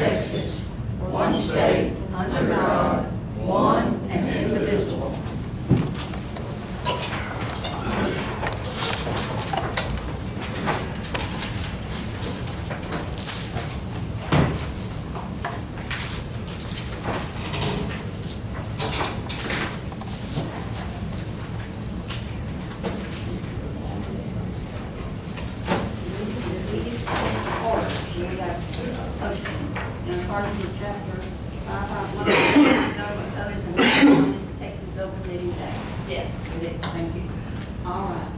Texas, one state, under God, one and indivisible. Chapter 551, notice and this is Texas Open Meetings Act. Yes. Thank you. All right.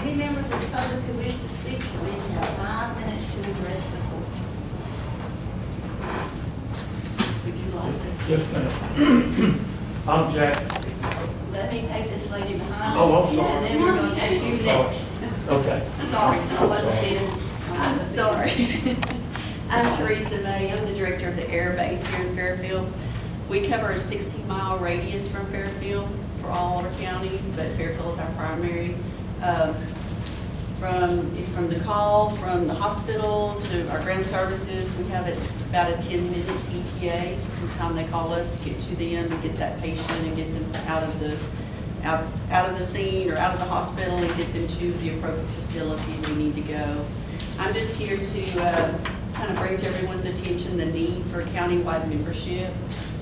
Any members of the public who wish to speak shall each have 5 minutes to address the court. Would you like to? Yes, ma'am. I'm Jack. Let me take this lady behind us. Oh, I'm sorry. And then we're going to take you next. Okay. Sorry, I wasn't kidding. I'm sorry. I'm Teresa May. I'm the director of the Air Base here in Fairfield. We cover a 60-mile radius from Fairfield for all our counties, but Fairfield is our primary. From the call, from the hospital to our ground services, we have about a 10-minute ETA from the time they call us to get to them, to get that patient and get them out of the scene or out of the hospital and get them to the appropriate facility we need to go. I'm just here to kind of bring to everyone's attention the need for county-wide membership.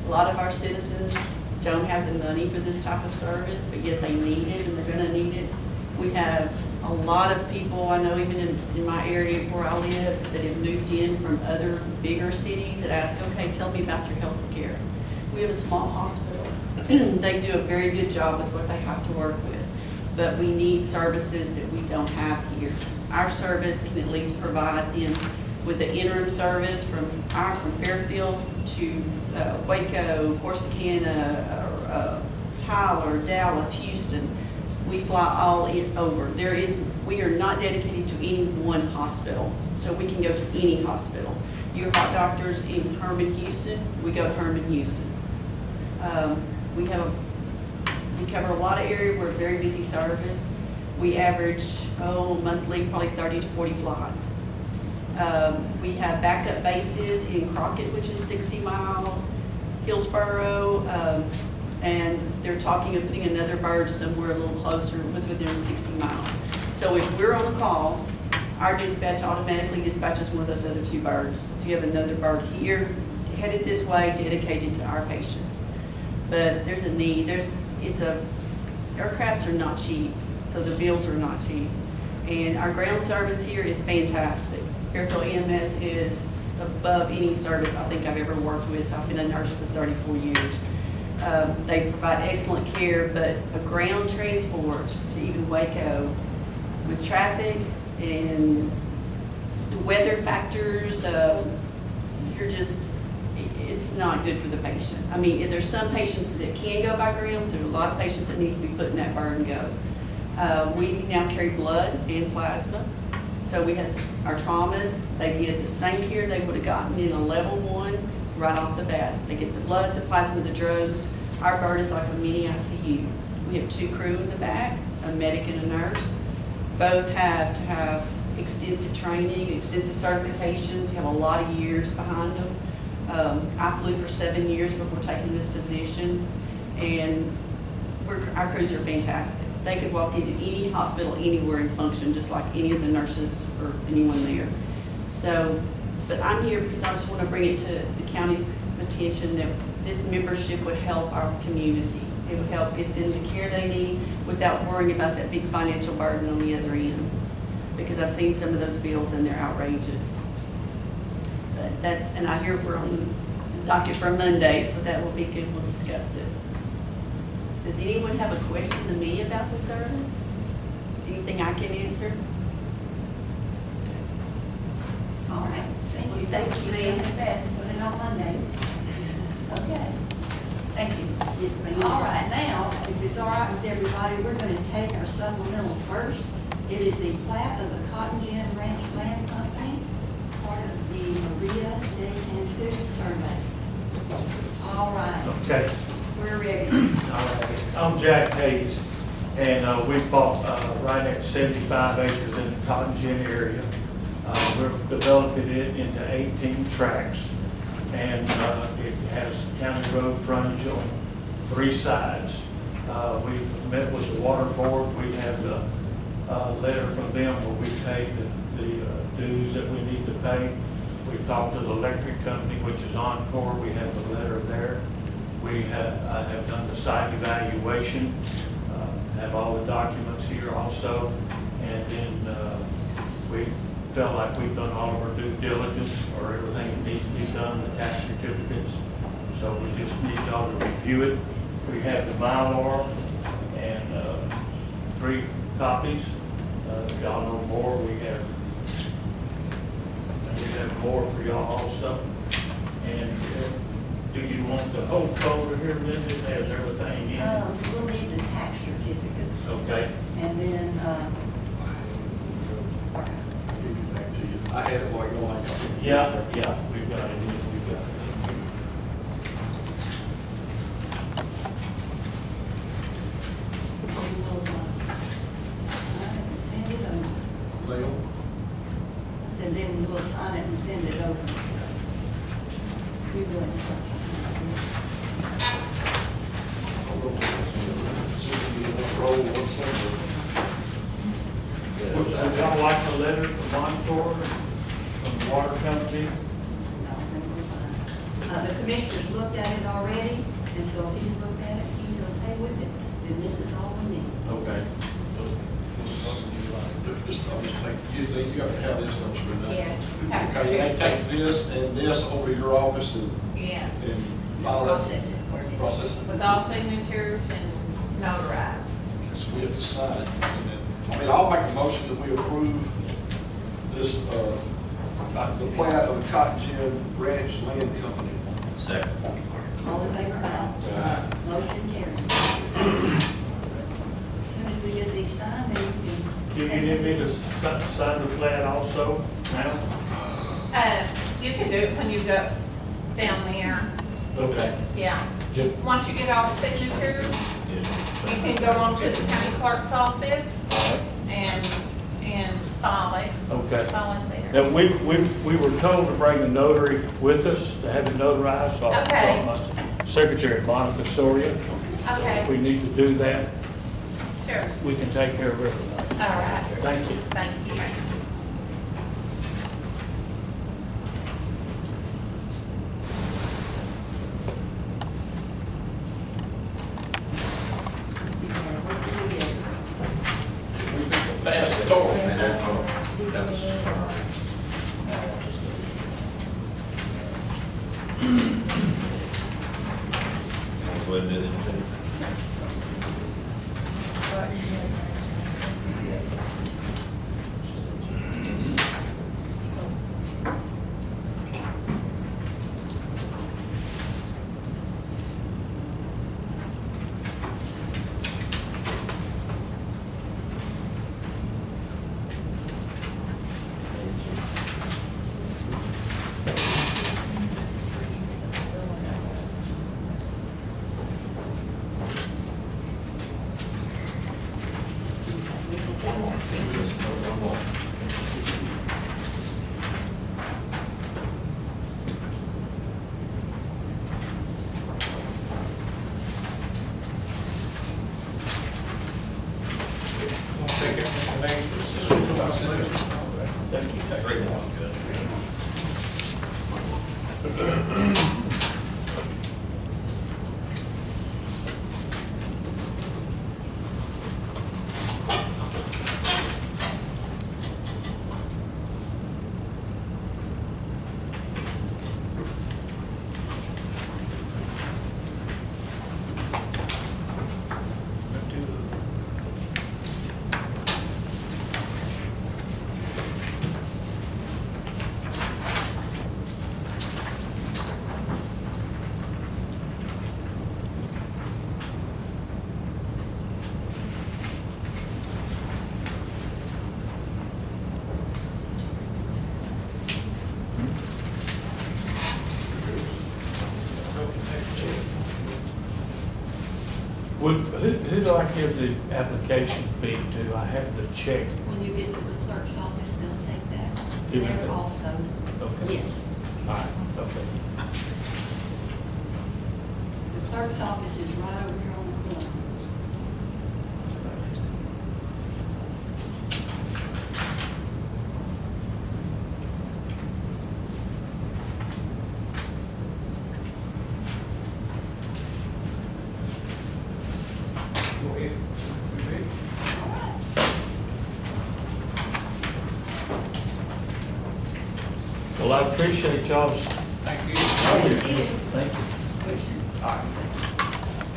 A lot of our citizens don't have the money for this type of service, but yet they need it and they're going to need it. We have a lot of people, I know even in my area where I live, that have moved in from other bigger cities that ask, okay, tell me about your health care. We have a small hospital. They do a very good job with what they have to work with, but we need services that we don't have here. Our service can at least provide them with the interim service from Fairfield to Waco, Corsicana, Tyler, Dallas, Houston. We fly all over. We are not dedicated to any one hospital, so we can go to any hospital. Your heart doctors in Herman, Houston, we go to Herman, Houston. We cover a lot of area. We're a very busy service. We average, monthly, probably 30 to 40 flights. We have backup bases in Crockett, which is 60 miles, Hillsboro, and they're talking of putting another bird somewhere a little closer within 60 miles. So if we're on a call, our dispatch automatically dispatches one of those other 2 birds. So you have another bird here, headed this way, dedicated to our patients. But there's a need. Aircrafts are not cheap, so the bills are not cheap. And our ground service here is fantastic. Fairfield EMS is above any service I think I've ever worked with. I've been a nurse for 34 years. They provide excellent care, but a ground transport to even Waco with traffic and the weather factors, it's not good for the patient. I mean, there's some patients that can go by ground. There's a lot of patients that needs to be put in that bird and go. We now carry blood and plasma. So we have our traumas. They get the same care they would have gotten in a level 1 right off the bat. They get the blood, the plasma, the drugs. Our bird is like a mini ICU. We have 2 crew in the back, a medic and a nurse. Both have to have extensive training, extensive certifications, have a lot of years behind them. I flew for 7 years before taking this position, and our crews are fantastic. They could walk into any hospital anywhere and function just like any of the nurses or anyone there. So, but I'm here because I just want to bring it to the county's attention that this membership would help our community. It would help get them the care they need without worrying about that big financial burden on the other end. Because I've seen some of those bills and they're outrageous. But and I hear we're on the docket for Monday, so that will be good. We'll discuss it. Does anyone have a question to me about the service? Anything I can answer? All right. Thank you. Thank you, ma'am. Put it on Monday. Okay. Thank you. Yes, ma'am. All right, now, if it's all right with everybody, we're going to take our supplemental first. It is the plat of the Cotton Gin Ranch Land Company, part of the Maria de Cantu survey. All right. Okay. We're ready. All right. I'm Jack Hayes, and we bought right at 75 acres in the Cotton Gin area. We're developing it into 18 tracks, and it has county road frontage on 3 sides. We've met with the water board. We have the letter from them where we paid the dues that we need to pay. We've talked to the electric company, which is Encore. We have the letter there. I have done the site evaluation, have all the documents here also, and then we felt like we've done all of our due diligence for everything that needs to be done, the tax certificates. So we just need y'all to review it. We have the Mylar and 3 copies. Y'all know more. We have more for y'all also. And do you want the whole folder here, Linda? It has everything in it. We'll need the tax certificates. Okay. And then, I'll give it back to you. I had it while you're like. Yeah, we've got it. We've got it. we will, sign it and send it over. Leo? I said, then we'll sign it and send it over. We will instruct you. Would y'all like a letter from Encore, from the water company? No, then we're fine. The commissioner's looked at it already, and so if he's looked at it, he's okay with it, then this is all we need. Okay. I'll just take, you have to have this, don't you? Yes. Okay, they take this and this over to your office and Yes, file that. Process it for you. Process it. with all signatures and notarized. So we have to sign it. And then, I mean, I'll make a motion that we approve this, the plat of the Cotton Gin Ranch Land Company. Second. All in favor, aye. Motion carried. As soon as we get these signed, then we can. Do you need me to sign the plat also now? You can do it when you go down there, Okay. yeah. Just, Once you get all the signatures, you can go on to the county clerk's office and file it okay. there. Now, we were told to bring a notary with us to have it notarized, so I Okay. brought my secretary, Monica Soria. So if we Okay, need to do that, sure, we can take care of everything. all right, Thank you. thank you. Pass the torch. Go ahead and do this. Thank you. Great one. Who do I give the application fee to? I have the check. When you get to the clerk's office, they'll take that. Even there if- also. Okay. Yes. All right, okay. The clerk's office is right over here on the corner. Go ahead. You ready? Well, I appreciate y'all's. Thank you. Thank you. Thank you. Thank you. All right.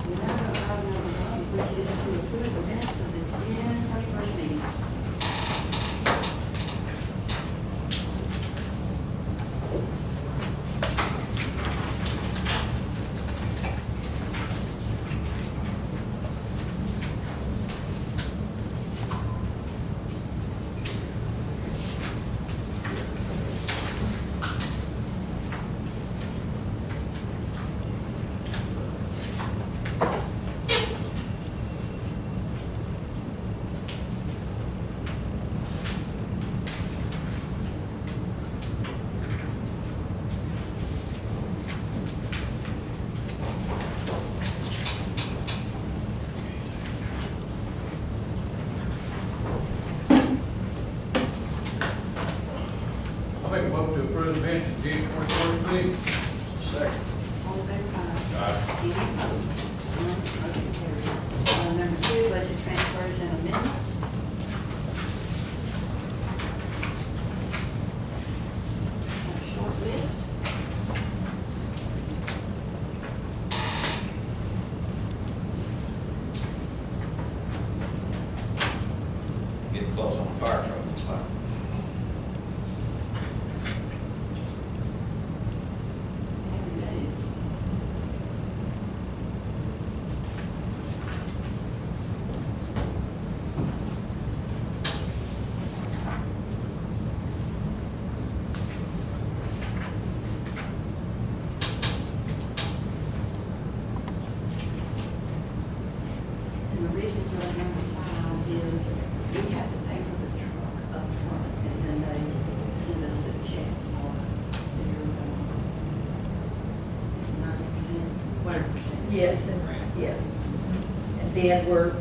We now go to item number 1, which is to approve the minutes of the June 21st meeting. I make a vote to approve the minutes of June 21st meeting. Second. All in favor, aye. Aye. Any opposed? None, motion carried. Number 2, budget transfers and amendments. Have a short list. Getting close on the fire truck, looks like. Every day. And the reason for number 5 is we have to pay for the truck up front, and then they send us a check for their, is it 90%, whatever percent. Yes, and, yes. And then we were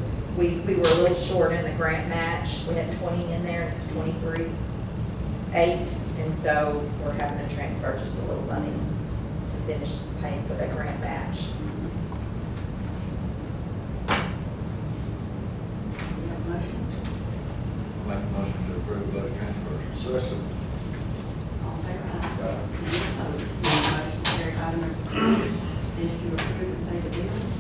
a little short in the grant match. We had 20 in there, it's 23.8, and so we're having to transfer just a little money to finish paying for that grant match. We have a motion. Make a motion to approve budget transfers. Second. All in favor, aye. Any opposed? None, motion carried. Item number 2 is to approve and pay the bills.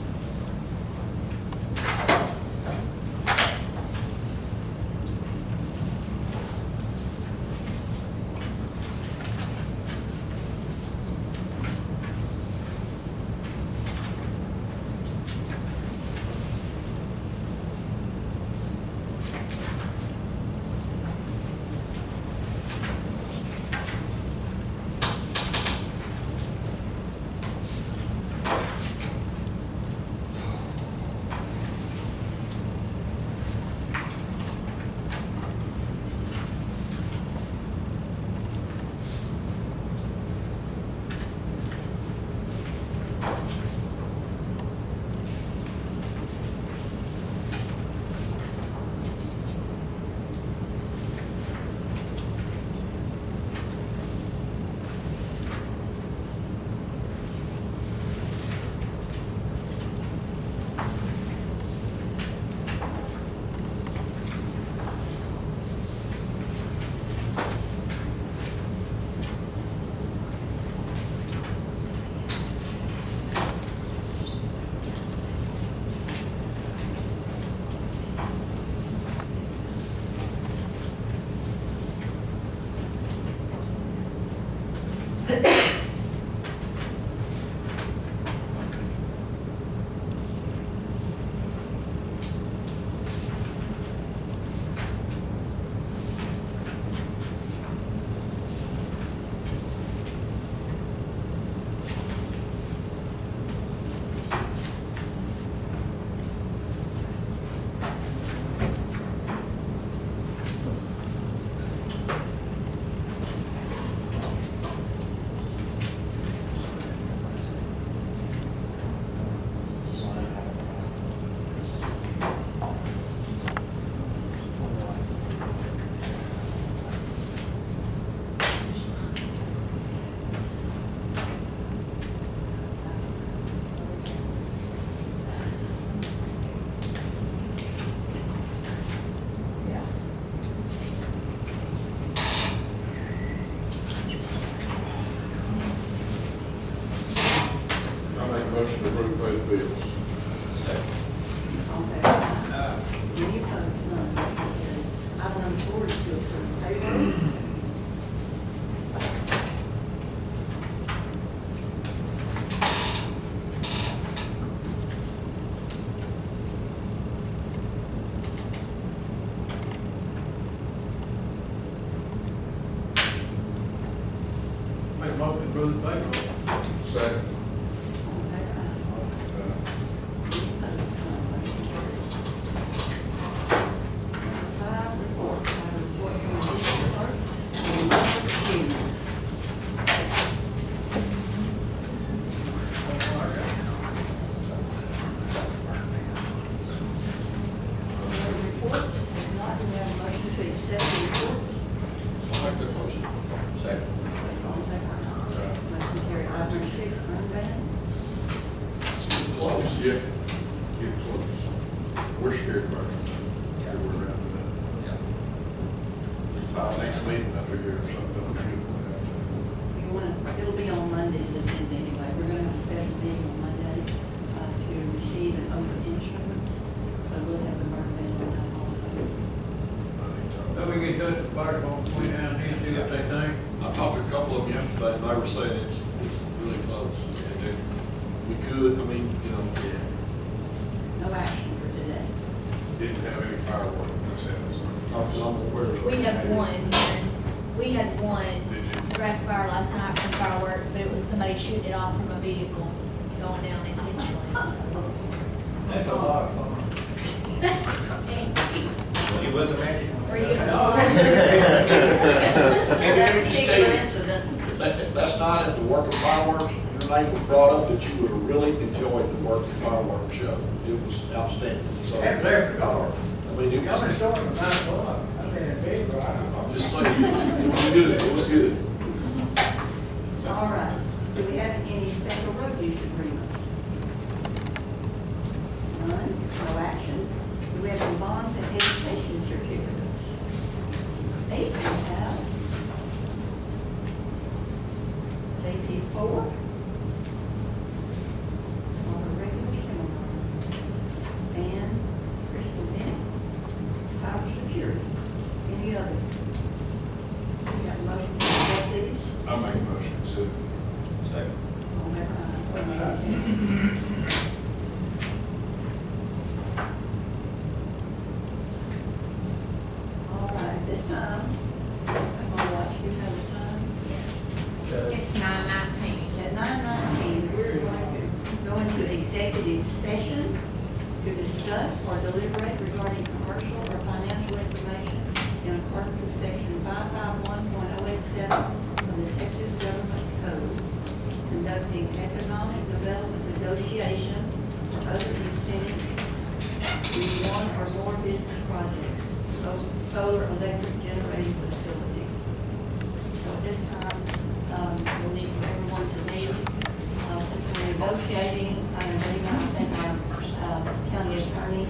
motion to approve those bills. All in favor? Any opposed? None. Motion carried. Item number 4 is to approve payroll. Make a motion to approve the payroll. Second. All in favor? Any opposed? None. Motion carried. Number 5, reports. I have a report from the district clerk and the month of June. Reports, if not, do we have a motion to accept the reports? I'll make that motion. Second. All in favor? Motion carried. Item number 6, burn ban. Close, yeah. Get close. We're scared about it. Yeah, we're around to that. Yeah. By next meeting, I figure if something don't shoot, we'll have to. You want to, it'll be on Monday's agenda anyway. We're going to have a special meeting on Monday to receive and open insurance. So we'll have the burn ban on that also. Then we get in touch with the fire department, point down here, see what they think. I talked to a couple of them yesterday, and they were saying it's really close. And we could, I mean, you know, No action for today. didn't have any fireworks. I'm aware of it. We had one Did you? grass fire last night from fireworks, but it was somebody shooting it off from a vehicle going down intentionally, so. That's a lot of fun. You with the man? Were you? Particular incident. That's not at the work of fireworks. Your name was brought up that you would have really enjoyed the work of fireworks show. It was outstanding. So, After after dark. I mean, it Coming was, starting at 9 o'clock. I mean, it's big, right? I'm just saying, it was good. It was good. All right. Do we have any special road use agreements? None. No action. Do we have any bonds and education certificates? 8 we have. JP4. On the regular seminar. And Crystal Bennett. Cybersecurity. Any other? We have a motion to accept these. I make a motion to. Second. All in favor? All right, this time, I'm gonna watch, you have the time? It's 9:19. At 9:19, we're going to go into executive session to discuss or deliberate regarding commercial or financial information in accordance with section 551.087 of the Texas Government Code, conducting economic development negotiation or other incentive in one or more business projects, solar electric generating facilities. So at this time, we'll need for everyone to leave. Since we're negotiating, I think our county attorney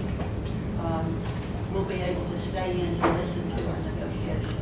will be able to stay in to listen to our negotiation.